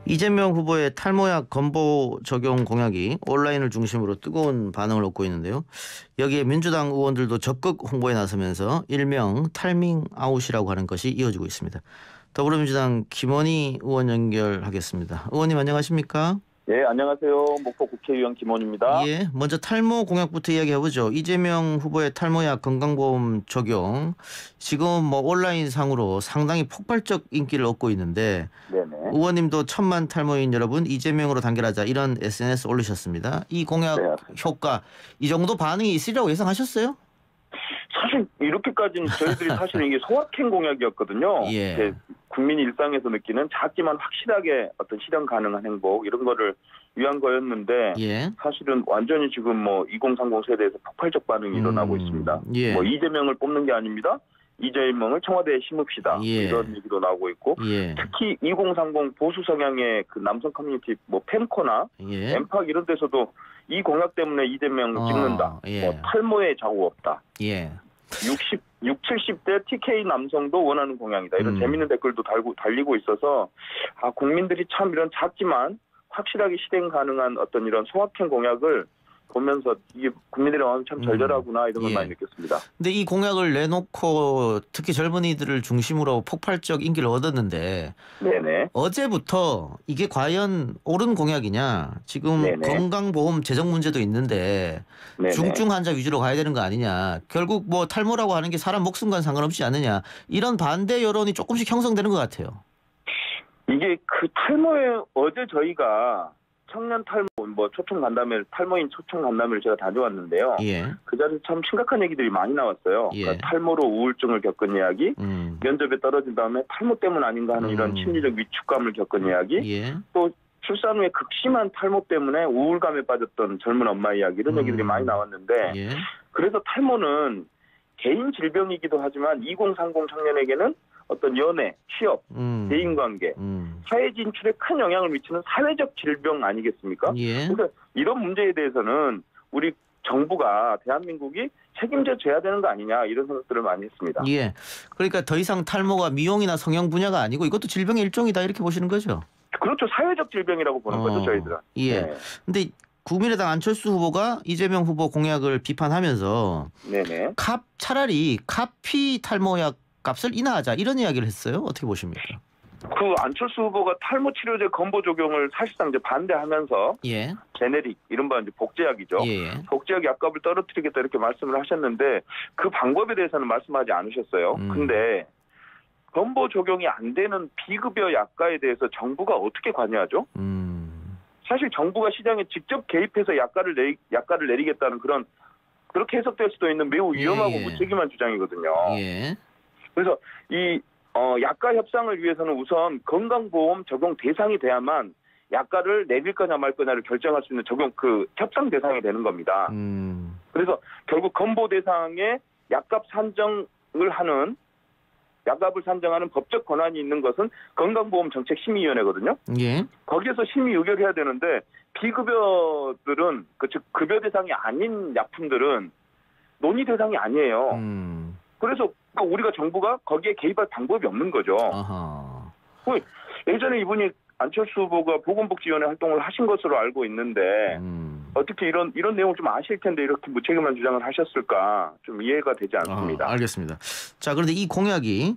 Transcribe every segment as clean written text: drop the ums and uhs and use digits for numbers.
이재명 후보의 탈모약 건보 적용 공약이 온라인을 중심으로 뜨거운 반응을 얻고 있는데요. 여기에 민주당 의원들도 적극 홍보에 나서면서 일명 탈밍 아웃이라고 하는 것이 이어지고 있습니다. 더불어민주당 김원희 의원 연결하겠습니다. 의원님 안녕하십니까? 예, 안녕하세요. 목포 국회의원 김원입니다. 예, 먼저 탈모 공약부터 이야기해보죠. 이재명 후보의 탈모약 건강보험 적용 지금 온라인 상으로 상당히 폭발적 인기를 얻고 있는데 네네. 의원님도 1,000만 탈모인 여러분 이재명으로 단결하자 이런 SNS 올리셨습니다. 이 공약 네. 효과 이 정도 반응이 있으리라고 예상하셨어요? 사실 이렇게까지는 저희들이 사실은 이게 소확행 공약이었거든요. 예. 국민이 일상에서 느끼는 작지만 확실하게 어떤 실현 가능한 행복 이런 거를 위한 거였는데 예. 사실은 완전히 지금 2030 세대에서 폭발적 반응이 일어나고 있습니다. 예. 이재명을 뽑는 게 아닙니다. 이재명을 청와대에 심읍시다. 예. 이런 얘기도 나오고 있고 예. 특히 2030 보수 성향의 그 남성 커뮤니티 펜코나 예. 엠팍 이런 데서도 이 공약 때문에 이재명 찍는다. 예. 탈모에 좌우 없다. 예. 70대 TK 남성도 원하는 공약이다. 이런 재밌는 댓글도 달리고 있어서 국민들이 참 이런 작지만 확실하게 실행 가능한 어떤 이런 소확행 공약을 보면서 이게 국민들의 마음이 참 절절하구나 이런 걸 많이 느꼈습니다. 근데 이 공약을 내놓고 특히 젊은이들을 중심으로 폭발적 인기를 얻었는데 네네. 어제부터 이게 과연 옳은 공약이냐 지금 네네. 건강보험 재정 문제도 있는데 네네. 중증 환자 위주로 가야 되는 거 아니냐 결국 탈모라고 하는 게 사람 목숨과 상관없지 않느냐 이런 반대 여론이 조금씩 형성되는 것 같아요. 이게 그 탈모에 어제 저희가 청년 탈모 초청 간담회 탈모인 초청 간담회를 제가 다녀왔는데요. 예. 그 자리에 참 심각한 얘기들이 많이 나왔어요. 예. 그러니까 탈모로 우울증을 겪은 이야기, 면접에 떨어진 다음에 탈모 때문 아닌가 하는 이런 심리적 위축감을 겪은 이야기, 예. 또 출산 후에 극심한 탈모 때문에 우울감에 빠졌던 젊은 엄마 이야기 이런 얘기들이 많이 나왔는데 예. 그래서 탈모는 개인 질병이기도 하지만 2030 청년에게는 어떤 연애, 취업, 대인관계, 사회 진출에 큰 영향을 미치는 사회적 질병 아니겠습니까? 예. 그래서 이런 문제에 대해서는 우리 정부가 대한민국이 책임져 줘야 되는 거 아니냐 이런 생각들을 많이 했습니다. 예. 그러니까 더 이상 탈모가 미용이나 성형 분야가 아니고 이것도 질병의 일종이다 이렇게 보시는 거죠? 그렇죠. 사회적 질병이라고 보는 거죠, 저희들은. 예. 네. 근데 국민의당 안철수 후보가 이재명 후보 공약을 비판하면서 네네. 차라리 카피 탈모약 값을 인하하자 이런 이야기를 했어요. 어떻게 보십니까? 그 안철수 후보가 탈모 치료제 건보 적용을 사실상 이제 반대하면서 예. 제네릭 이른바 이제 복제약이죠. 예. 복제약 약값을 떨어뜨리겠다 이렇게 말씀을 하셨는데 그 방법에 대해서는 말씀하지 않으셨어요. 근데 건보 적용이 안 되는 비급여 약가에 대해서 정부가 어떻게 관여하죠? 사실 정부가 시장에 직접 개입해서 약가를 내리겠다는 그렇게 해석될 수도 있는 매우 위험하고 무책임한 주장이거든요. 예. 그래서 이 약가 협상을 위해서는 우선 건강보험 적용 대상이 돼야만 약가를 내릴 거냐 말 거냐를 결정할 수 있는 협상 대상이 되는 겁니다. 그래서 결국 건보 대상에 약값을 산정하는 법적 권한이 있는 것은 건강보험정책심의위원회거든요. 예. 거기에서 심의 의결해야 되는데 비급여들은 즉 급여 대상이 아닌 약품들은 논의 대상이 아니에요. 그래서 우리가 정부가 거기에 개입할 방법이 없는 거죠. 아하. 예전에 이분이 안철수 후보가 보건복지위원회 활동을 하신 것으로 알고 있는데 어떻게 이런 내용을 좀 아실 텐데 이렇게 무책임한 주장을 하셨을까 좀 이해가 되지 않습니다. 알겠습니다. 자, 그런데 이 공약이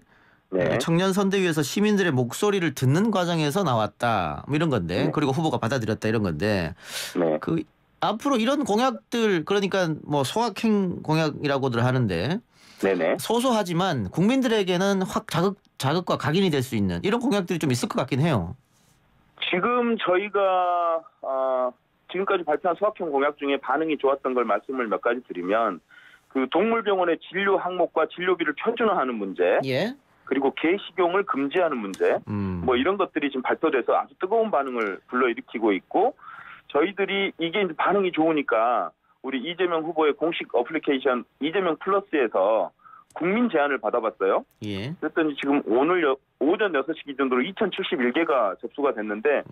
청년 선대위에서 시민들의 목소리를 듣는 과정에서 나왔다 이런 건데 그리고 후보가 받아들였다 이런 건데 앞으로 이런 공약들 그러니까 소확행 공약이라고들 하는데 네네. 소소하지만 국민들에게는 확 자극과 각인이 될 수 있는 이런 공약들이 좀 있을 것 같긴 해요. 지금 저희가 지금까지 발표한 소확행 공약 중에 반응이 좋았던 걸 말씀을 몇 가지 드리면 그 동물병원의 진료 항목과 진료비를 표준화하는 문제, 그리고 개식용을 금지하는 문제, 이런 것들이 지금 발표돼서 아주 뜨거운 반응을 불러일으키고 있고 저희들이 이게 이제 반응이 좋으니까 우리 이재명 후보의 공식 어플리케이션 이재명 플러스에서 국민 제안을 받아봤어요. 그랬더니 지금 오늘 오전 6시 기준으로 2071개가 접수가 됐는데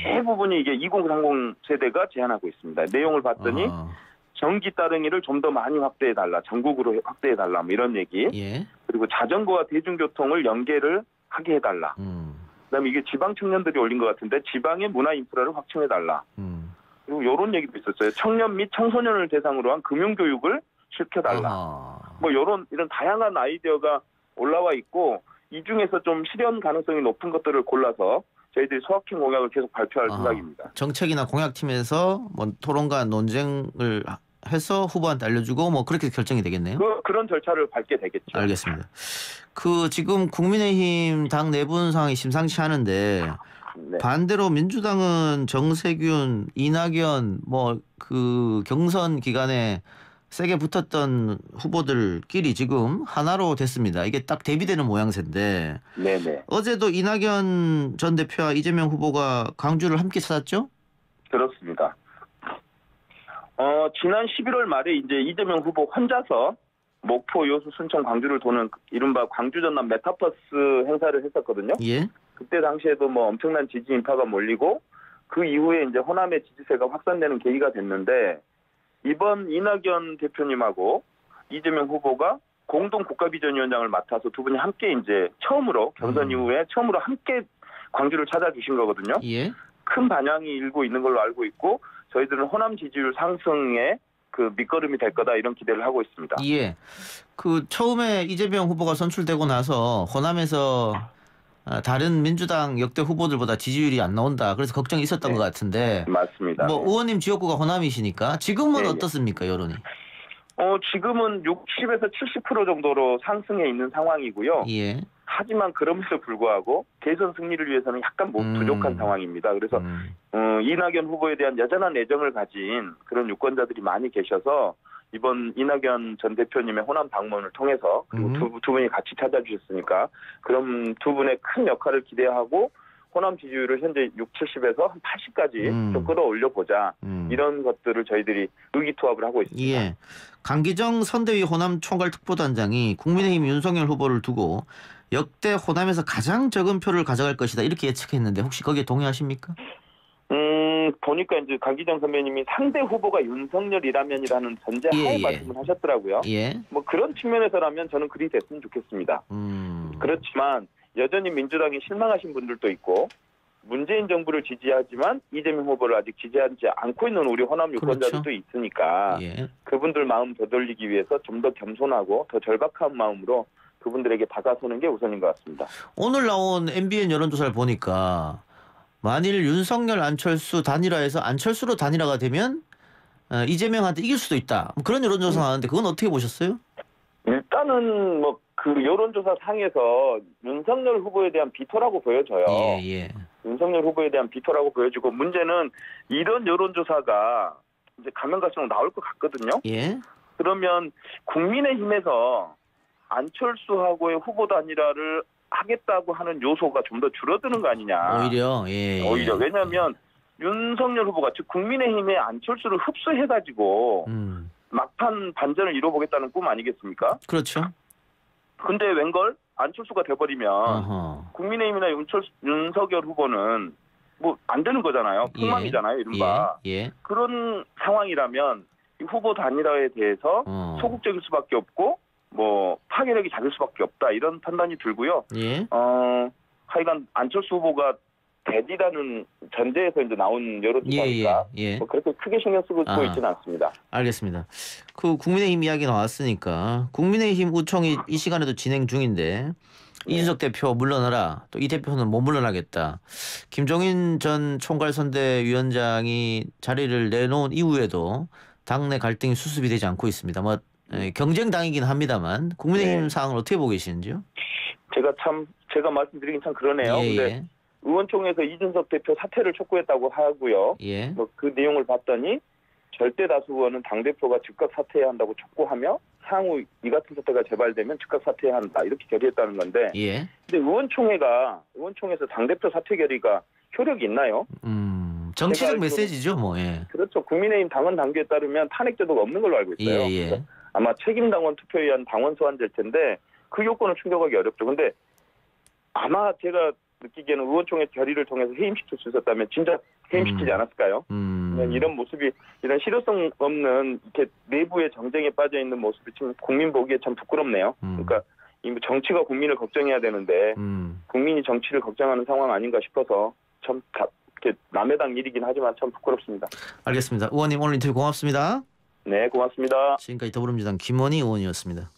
대부분이 이게 2030 세대가 제안하고 있습니다. 내용을 봤더니 전기 따릉이를 좀 더 많이 확대해달라. 전국으로 확대해달라. 이런 얘기. 그리고 자전거와 대중교통을 연계를 하게 해달라. 그다음에 이게 지방 청년들이 올린 것 같은데 지방의 문화 인프라를 확충해달라. 그리고 이런 얘기도 있었어요. 청년 및 청소년을 대상으로 한 금융교육을 시켜달라. 뭐 이런 다양한 아이디어가 올라와 있고 이 중에서 좀 실현 가능성이 높은 것들을 골라서 저희들이 소확행 공약을 계속 발표할 생각입니다. 정책이나 공약팀에서 뭐 토론과 논쟁을 해서 후보한테 알려주고 뭐 그렇게 결정이 되겠네요. 그런 절차를 밟게 되겠죠. 알겠습니다. 그 지금 국민의힘 당 내분 상황이 심상치 않은데 네. 반대로 민주당은 정세균, 이낙연 뭐 그 경선 기간에 세게 붙었던 후보들끼리 지금 하나로 됐습니다. 이게 딱 대비되는 모양새인데 네네. 어제도 이낙연 전 대표와 이재명 후보가 광주를 함께 찾았죠? 그렇습니다. 지난 11월 말에 이제 이재명 후보 혼자서 목포, 여수, 순천, 광주를 도는 이른바 광주 전남 메타버스 행사를 했었거든요. 예. 그때 당시에도 뭐 엄청난 지지 인파가 몰리고 그 이후에 이제 호남의 지지세가 확산되는 계기가 됐는데 이번 이낙연 대표님하고 이재명 후보가 공동 국가비전위원장을 맡아서 두 분이 함께 이제 처음으로 경선 이후에 처음으로 함께 광주를 찾아주신 거거든요. 예. 큰 반향이 일고 있는 걸로 알고 있고 저희들은 호남 지지율 상승에 그 밑거름이 될 거다 이런 기대를 하고 있습니다. 예. 그 처음에 이재명 후보가 선출되고 나서 호남에서 다른 민주당 역대 후보들보다 지지율이 안 나온다. 그래서 걱정이 있었던 것 같은데. 맞습니다. 뭐 의원님 지역구가 호남이시니까 지금은 네, 어떻습니까, 여론이? 지금은 60에서 70% 정도로 상승해 있는 상황이고요. 예. 하지만 그럼에도 불구하고 대선 승리를 위해서는 약간 부족한 상황입니다. 그래서 이낙연 후보에 대한 여전한 애정을 가진 그런 유권자들이 많이 계셔서 이번 이낙연 전 대표님의 호남 방문을 통해서 그리고 두 분이 같이 찾아주셨으니까 그럼 두 분의 큰 역할을 기대하고 호남 지지율을 현재 6, 70에서 한 80까지 좀 끌어올려 보자. 이런 것들을 저희들이 의기투합을 하고 있습니다. 예. 강기정 선대위 호남 총괄 특보단장이 국민의힘 윤석열 후보를 두고 역대 호남에서 가장 적은 표를 가져갈 것이다 이렇게 예측했는데 혹시 거기에 동의하십니까? 보니까 이제 강기정 선배님이 상대 후보가 윤석열이라면이라는 전제하에 말씀을 하셨더라고요. 예. 뭐 그런 측면에서라면 저는 그리 됐으면 좋겠습니다. 그렇지만 여전히 민주당이 실망하신 분들도 있고 문재인 정부를 지지하지만 이재명 후보를 아직 지지하지 않고 있는 우리 호남 유권자들도 그렇죠. 있으니까 예. 그분들 마음 되돌리기 위해서 좀 더 겸손하고 더 절박한 마음으로 그분들에게 다가서는 게 우선인 것 같습니다. 오늘 나온 MBN 여론조사를 보니까 만일 윤석열 안철수 단일화해서 안철수로 단일화가 되면 이재명한테 이길 수도 있다. 그런 여론조사 나왔는데 그건 어떻게 보셨어요? 일단은 뭐 그 여론조사 상에서 윤석열 후보에 대한 비토라고 보여져요. 예. 윤석열 후보에 대한 비토라고 보여지고 문제는 이런 여론조사가 이제 가면 갈수록 나올 것 같거든요. 예. 그러면 국민의힘에서 안철수하고의 후보 단일화를 하겠다고 하는 요소가 좀 더 줄어드는 거 아니냐. 오히려 오히려 왜냐하면 윤석열 후보가 즉 국민의힘의 안철수를 흡수해가지고 막판 반전을 이뤄보겠다는 꿈 아니겠습니까? 그렇죠. 근데 웬걸 안철수가 돼버리면 국민의힘이나 윤석열 후보는 뭐 안 되는 거잖아요. 폭망이잖아요. 이른바. 예. 그런 상황이라면 이 후보 단일화에 대해서 소극적일 수밖에 없고 뭐 파괴력이 작을 수밖에 없다 이런 판단이 들고요. 예. 하여간 안철수 후보가 대디라는 전제에서 이제 나온 여론조사니까 예. 뭐 그렇게 크게 신경 쓰고 있지는 않습니다. 알겠습니다. 그 국민의힘 이야기 나왔으니까 국민의힘 우총이 이 시간에도 진행 중인데 이준석 대표 물러나라. 또 이 대표는 못 물러나겠다. 김종인 전 총괄선대위원장이 자리를 내놓은 이후에도 당내 갈등이 수습이 되지 않고 있습니다. 뭐 경쟁당이긴 합니다만 국민의힘 상황을 어떻게 보고 계시는지요? 제가 말씀드리긴 참 그러네요. 근데 의원총회에서 이준석 대표 사퇴를 촉구했다고 하고요. 예. 뭐 그 내용을 봤더니 절대 다수 의원은 당대표가 즉각 사퇴해야 한다고 촉구하며 향후 이 같은 사태가 재발되면 즉각 사퇴해야 한다 이렇게 결의했다는 건데 예. 근데 의원총회에서 당대표 사퇴 결의가 효력이 있나요? 정치적 메시지죠 뭐. 예. 그렇죠. 국민의힘 당원 당규에 따르면 탄핵 제도가 없는 걸로 알고 있어요. 예. 아마 책임당원 투표에 의한 당원 소환될 텐데 그 요건을 충족하기 어렵죠. 근데 아마 제가 느끼기에는 의원총회 결의를 통해서 해임시킬 수 있었다면 진짜 해임시키지 않았을까요? 이런 모습이 이런 실효성 없는 이렇게 내부의 정쟁에 빠져 있는 모습이 지금 국민 보기에 참 부끄럽네요. 그러니까 이 정치가 국민을 걱정해야 되는데 국민이 정치를 걱정하는 상황 아닌가 싶어서 참 이렇게 남의 당 일이긴 하지만 참 부끄럽습니다. 알겠습니다. 의원님 오늘 인터뷰 고맙습니다. 네, 고맙습니다. 지금까지 더불어민주당 김원희 의원이었습니다.